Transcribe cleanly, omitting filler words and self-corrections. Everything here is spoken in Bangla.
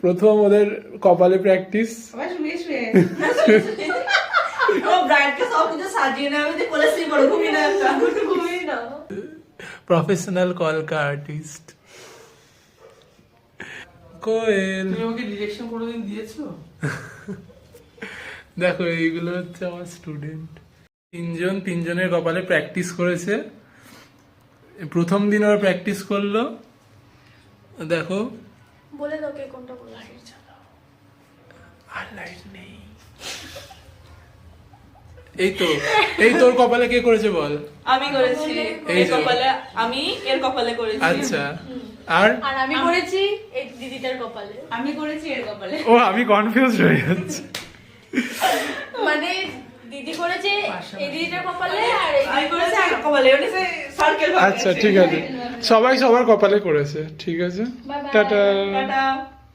প্রথম ওদের কপালে প্র্যাকটিস। আবার শুয়ে শুয়ে ও ব্রাইডকে সব কিছু সাজিয়ে না, আমি কোলে শুয়ে পড়ো, ঘুমিয়ে না, ঘুমিয়ে না। প্রফেশনাল কলকা আর্টিস্ট কোয়েল। তুমি আমাকে ডিরেকশন কোনোদিন দিয়েছো? দেখো এইগুলো হচ্ছে আমার স্টুডেন্ট তিনজনের কপালে প্র্যাকটিস করেছে। প্রথম দিন ওরা প্র্যাকটিস করলো, দেখো বলে দাও কে কোনটা বলে। আর লাইট নেই। এই তোর কপালে কে করেছে বল? আমি করেছি এই এর যে। কপালে, আমি এর কপালে করেছি। আচ্ছা, আর আর আমি করেছি এই দিদিটার কপালে। আমি করেছি এর কপালে। ও আমি কনফিউজ হয়ে যাচ্ছি। মানে দিদি করেছে এই দিদিটার কপালে আর এই আমি করেছি আর কপালে, ওটা সার্কেল ভাবে আচ্ছা ঠিক আছে, সবাই সবার কপালে করেছে। ঠিক আছে, Bye bye. টাটা। টাটা।